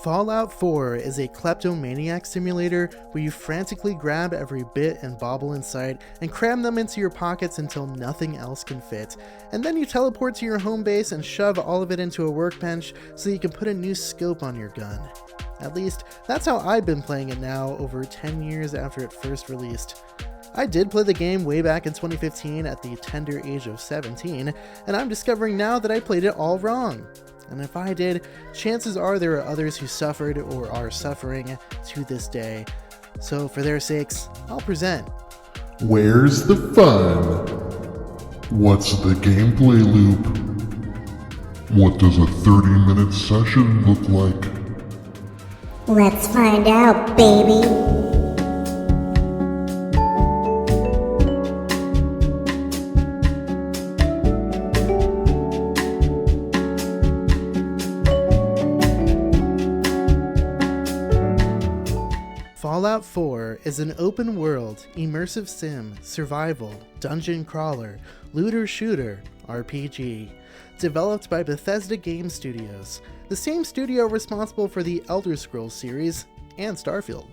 Fallout 4 is a kleptomaniac simulator where you frantically grab every bit and bauble in sight and cram them into your pockets until nothing else can fit. And then you teleport to your home base and shove all of it into a workbench so you can put a new scope on your gun. At least, that's how I've been playing it now, over 10 years after it first released. I did play the game way back in 2015 at the tender age of 17, and I'm discovering now that I played it all wrong. And if I did, chances are there are others who suffered or are suffering to this day. So for their sakes, I'll present. Where's the fun? What's the gameplay loop? What does a 30-minute session look like? Let's find out, baby. Fallout 4 is an open-world, immersive sim, survival, dungeon crawler, looter-shooter RPG, developed by Bethesda Game Studios, the same studio responsible for the Elder Scrolls series and Starfield.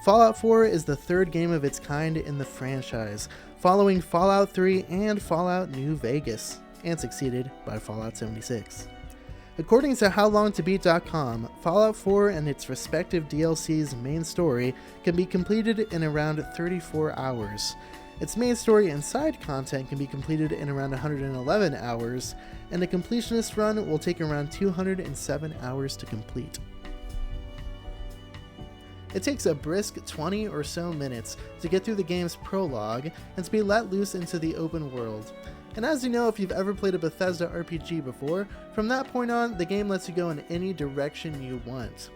Fallout 4 is the third game of its kind in the franchise, following Fallout 3 and Fallout New Vegas, and succeeded by Fallout 76. According to HowLongToBeat.com, Fallout 4 and its respective DLC's main story can be completed in around 34 hours. Its main story and side content can be completed in around 111 hours, and a completionist run will take around 207 hours to complete. It takes a brisk 20 or so minutes to get through the game's prologue and to be let loose into the open world. And as you know, if you've ever played a Bethesda RPG before, from that point on, the game lets you go in any direction you want.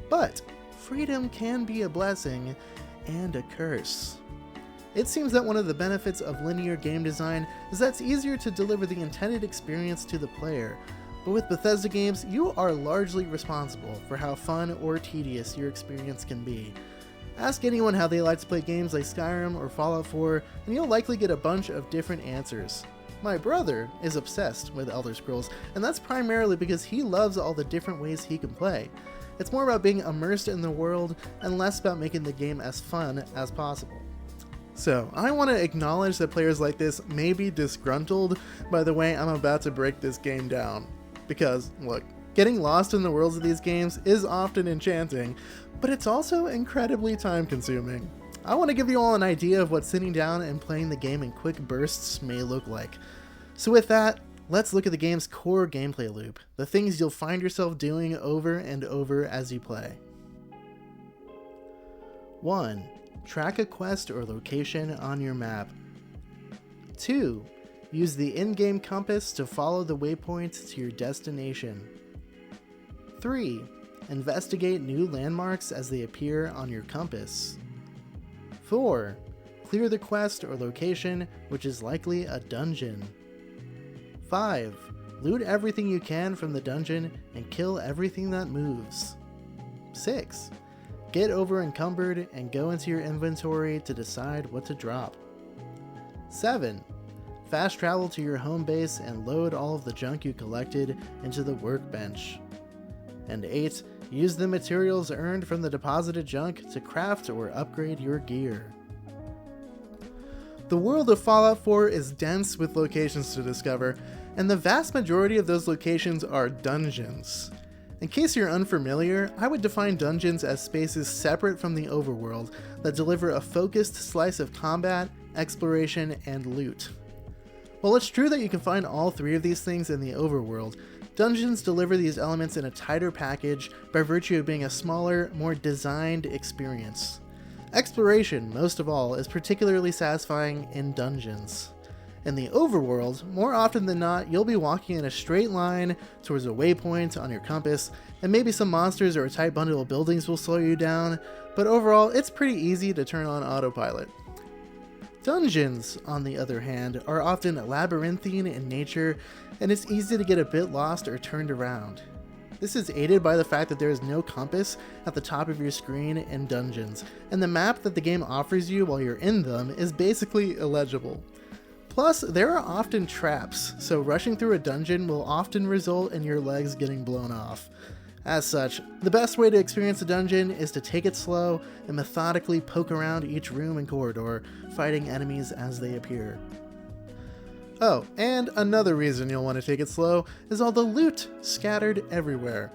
But freedom can be a blessing and a curse. It seems that one of the benefits of linear game design is that it's easier to deliver the intended experience to the player. But with Bethesda games, you are largely responsible for how fun or tedious your experience can be. Ask anyone how they like to play games like Skyrim or Fallout 4, and you'll likely get a bunch of different answers. My brother is obsessed with Elder Scrolls, and that's primarily because he loves all the different ways he can play. It's more about being immersed in the world and less about making the game as fun as possible. So, I want to acknowledge that players like this may be disgruntled by the way I'm about to break this game down. Because, look, getting lost in the worlds of these games is often enchanting, but it's also incredibly time-consuming. I want to give you all an idea of what sitting down and playing the game in quick bursts may look like. So with that, let's look at the game's core gameplay loop, the things you'll find yourself doing over and over as you play. 1. Track a quest or location on your map. 2. Use the in-game compass to follow the waypoints to your destination. 3. Investigate new landmarks as they appear on your compass. 4. Clear the quest or location, which is likely a dungeon. 5. Loot everything you can from the dungeon and kill everything that moves. 6. Get over encumbered and go into your inventory to decide what to drop. 7. Fast travel to your home base and load all of the junk you collected into the workbench. And 8. Use the materials earned from the deposited junk to craft or upgrade your gear. The world of Fallout 4 is dense with locations to discover, and the vast majority of those locations are dungeons. In case you're unfamiliar, I would define dungeons as spaces separate from the overworld that deliver a focused slice of combat, exploration, and loot. While it's true that you can find all three of these things in the overworld, dungeons deliver these elements in a tighter package by virtue of being a smaller, more designed experience. Exploration, most of all, is particularly satisfying in dungeons. In the overworld, more often than not, you'll be walking in a straight line towards a waypoint on your compass, and maybe some monsters or a tight bundle of buildings will slow you down, but overall, it's pretty easy to turn on autopilot. Dungeons, on the other hand, are often labyrinthine in nature, and it's easy to get a bit lost or turned around. This is aided by the fact that there is no compass at the top of your screen in dungeons, and the map that the game offers you while you're in them is basically illegible. Plus, there are often traps, so rushing through a dungeon will often result in your legs getting blown off. As such, the best way to experience a dungeon is to take it slow and methodically poke around each room and corridor, fighting enemies as they appear. Oh, and another reason you'll want to take it slow is all the loot scattered everywhere.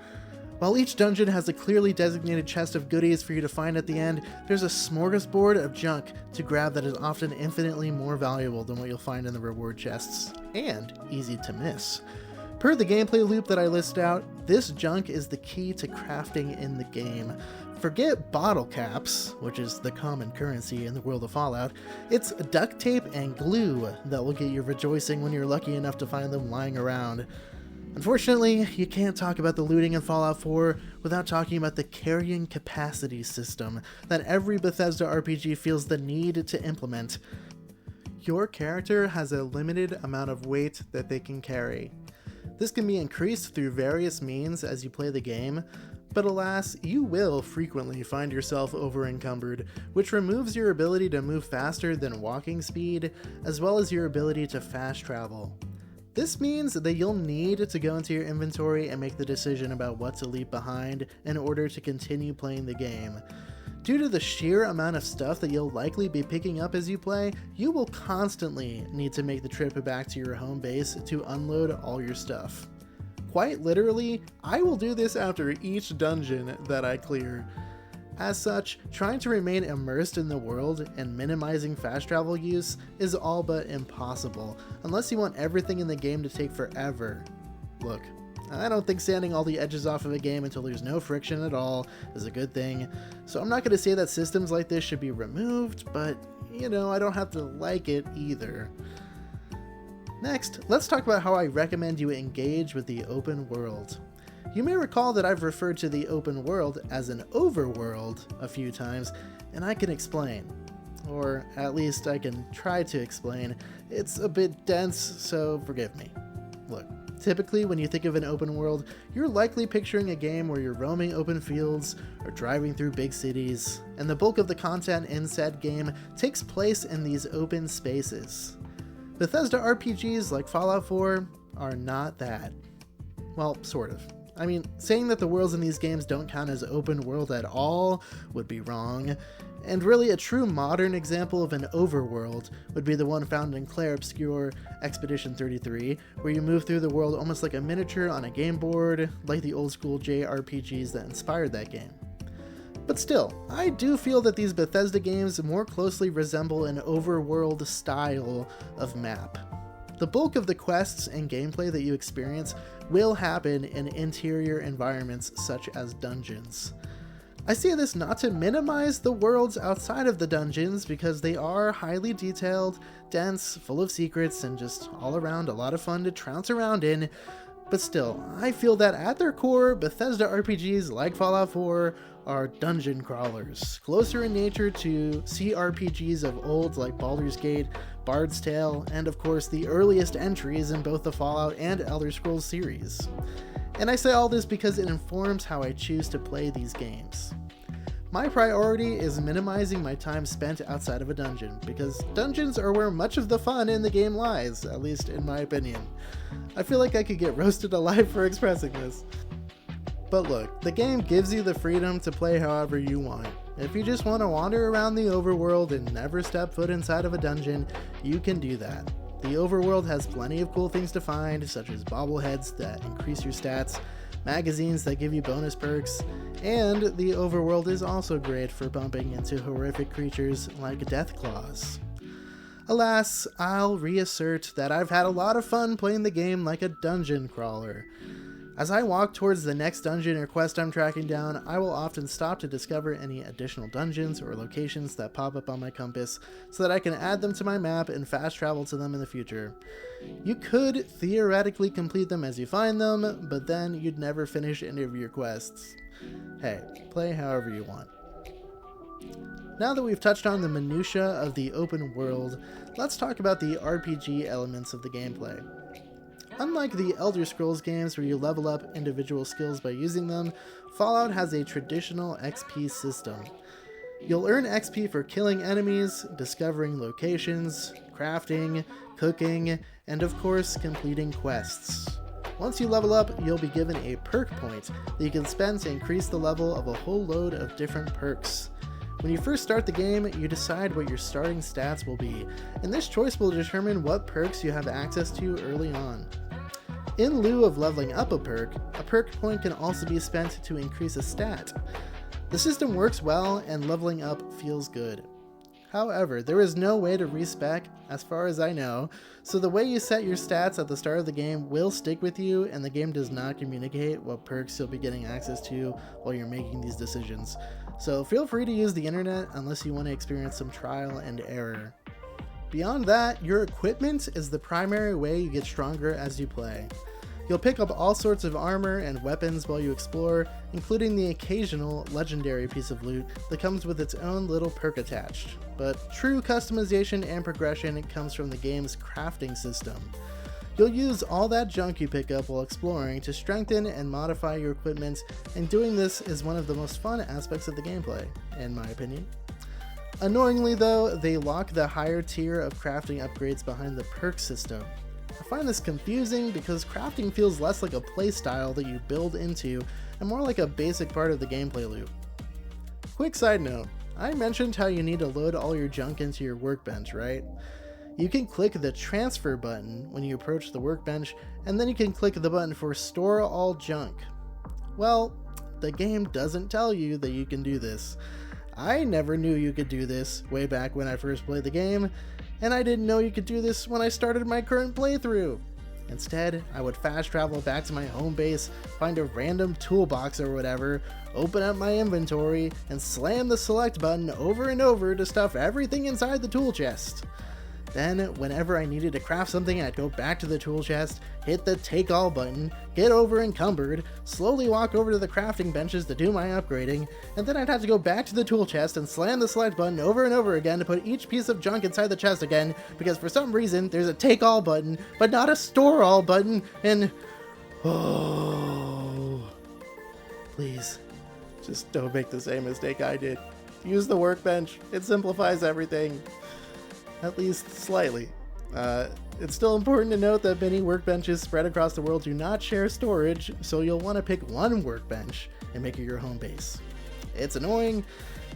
While each dungeon has a clearly designated chest of goodies for you to find at the end, there's a smorgasbord of junk to grab that is often infinitely more valuable than what you'll find in the reward chests, and easy to miss. Per the gameplay loop that I list out, this junk is the key to crafting in the game. Forget bottle caps, which is the common currency in the world of Fallout. It's duct tape and glue that will get you rejoicing when you're lucky enough to find them lying around. Unfortunately, you can't talk about the looting in Fallout 4 without talking about the carrying capacity system that every Bethesda RPG feels the need to implement. Your character has a limited amount of weight that they can carry. This can be increased through various means as you play the game, but alas, you will frequently find yourself over-encumbered, which removes your ability to move faster than walking speed, as well as your ability to fast travel. This means that you'll need to go into your inventory and make the decision about what to leave behind in order to continue playing the game. Due to the sheer amount of stuff that you'll likely be picking up as you play, you will constantly need to make the trip back to your home base to unload all your stuff. Quite literally, I will do this after each dungeon that I clear. As such, trying to remain immersed in the world and minimizing fast travel use is all but impossible, unless you want everything in the game to take forever. Look, I don't think sanding all the edges off of a game until there's no friction at all is a good thing, so I'm not going to say that systems like this should be removed, but, I don't have to like it either. Next, let's talk about how I recommend you engage with the open world. You may recall that I've referred to the open world as an overworld a few times, and I can explain. Or at least I can try to explain. It's a bit dense, so forgive me. Look, typically when you think of an open world, you're likely picturing a game where you're roaming open fields or driving through big cities, and the bulk of the content in said game takes place in these open spaces. Bethesda RPGs like Fallout 4 are not that. Well, sort of. I mean, saying that the worlds in these games don't count as open world at all would be wrong, and really a true modern example of an overworld would be the one found in Clair Obscur Expedition 33, where you move through the world almost like a miniature on a game board, like the old school JRPGs that inspired that game. But still, I do feel that these Bethesda games more closely resemble an overworld style of map. The bulk of the quests and gameplay that you experience will happen in interior environments such as dungeons. I say this not to minimize the worlds outside of the dungeons, because they are highly detailed, dense, full of secrets, and just all around a lot of fun to trounce around in, but still, I feel that at their core, Bethesda RPGs like Fallout 4 are dungeon crawlers, closer in nature to CRPGs of old like Baldur's Gate, Bard's Tale, and of course the earliest entries in both the Fallout and Elder Scrolls series. And I say all this because it informs how I choose to play these games. My priority is minimizing my time spent outside of a dungeon, because dungeons are where much of the fun in the game lies, at least in my opinion. I feel like I could get roasted alive for expressing this. But look, the game gives you the freedom to play however you want. If you just want to wander around the overworld and never step foot inside of a dungeon, you can do that. The overworld has plenty of cool things to find, such as bobbleheads that increase your stats, magazines that give you bonus perks, and the overworld is also great for bumping into horrific creatures like Deathclaws. Alas, I'll reassert that I've had a lot of fun playing the game like a dungeon crawler. As I walk towards the next dungeon or quest I'm tracking down, I will often stop to discover any additional dungeons or locations that pop up on my compass so that I can add them to my map and fast travel to them in the future. You could theoretically complete them as you find them, but then you'd never finish any of your quests. Hey, play however you want. Now that we've touched on the minutiae of the open world, let's talk about the RPG elements of the gameplay. Unlike the Elder Scrolls games where you level up individual skills by using them, Fallout has a traditional XP system. You'll earn XP for killing enemies, discovering locations, crafting, cooking, and of course completing quests. Once you level up, you'll be given a perk point that you can spend to increase the level of a whole load of different perks. When you first start the game, you decide what your starting stats will be, and this choice will determine what perks you have access to early on. In lieu of leveling up a perk point can also be spent to increase a stat. The system works well and leveling up feels good. However, there is no way to respec, as far as I know, so the way you set your stats at the start of the game will stick with you, and the game does not communicate what perks you'll be getting access to while you're making these decisions. So feel free to use the internet unless you want to experience some trial and error. Beyond that, your equipment is the primary way you get stronger as you play. You'll pick up all sorts of armor and weapons while you explore, including the occasional legendary piece of loot that comes with its own little perk attached. But true customization and progression comes from the game's crafting system. You'll use all that junk you pick up while exploring to strengthen and modify your equipment, and doing this is one of the most fun aspects of the gameplay, in my opinion. Annoyingly though, they lock the higher tier of crafting upgrades behind the perk system. I find this confusing because crafting feels less like a playstyle that you build into and more like a basic part of the gameplay loop. Quick side note, I mentioned how you need to load all your junk into your workbench, right? You can click the transfer button when you approach the workbench, and then you can click the button for store all junk. Well, the game doesn't tell you that you can do this. I never knew you could do this way back when I first played the game, and I didn't know you could do this when I started my current playthrough. Instead, I would fast travel back to my home base, find a random toolbox or whatever, open up my inventory, and slam the select button over and over to stuff everything inside the tool chest. Then, whenever I needed to craft something, I'd go back to the tool chest, hit the take all button, get over encumbered, slowly walk over to the crafting benches to do my upgrading, and then I'd have to go back to the tool chest and slam the select button over and over again to put each piece of junk inside the chest again, because for some reason there's a take all button, but not a store all button, and please, just don't make the same mistake I did. Use the workbench, it simplifies everything. At least slightly. It's still important to note that many workbenches spread across the world do not share storage, so you'll want to pick one workbench and make it your home base. It's annoying,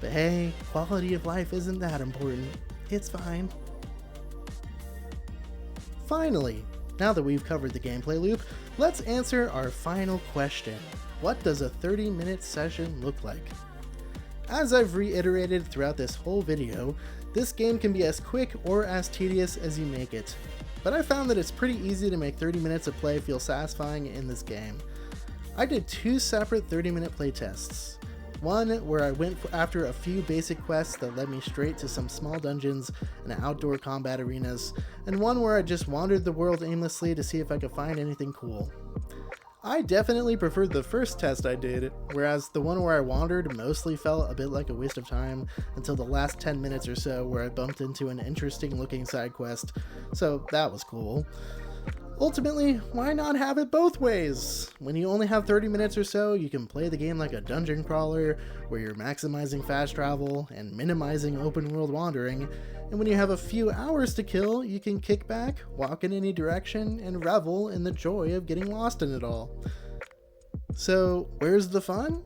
but hey, quality of life isn't that important. It's fine. Finally, now that we've covered the gameplay loop, let's answer our final question. What does a 30-minute session look like? As I've reiterated throughout this whole video, this game can be as quick or as tedious as you make it, but I found that it's pretty easy to make 30 minutes of play feel satisfying in this game. I did 2 separate 30-minute playtests. One where I went after a few basic quests that led me straight to some small dungeons and outdoor combat arenas, and one where I just wandered the world aimlessly to see if I could find anything cool. I definitely preferred the first test I did, whereas the one where I wandered mostly felt a bit like a waste of time until the last 10 minutes or so where I bumped into an interesting looking side quest, so that was cool. Ultimately, why not have it both ways? When you only have 30 minutes or so, you can play the game like a dungeon crawler, where you're maximizing fast travel and minimizing open world wandering, and when you have a few hours to kill, you can kick back, walk in any direction, and revel in the joy of getting lost in it all. So, where's the fun?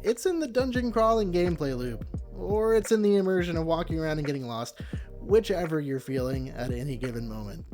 It's in the dungeon crawling gameplay loop, or it's in the immersion of walking around and getting lost, whichever you're feeling at any given moment.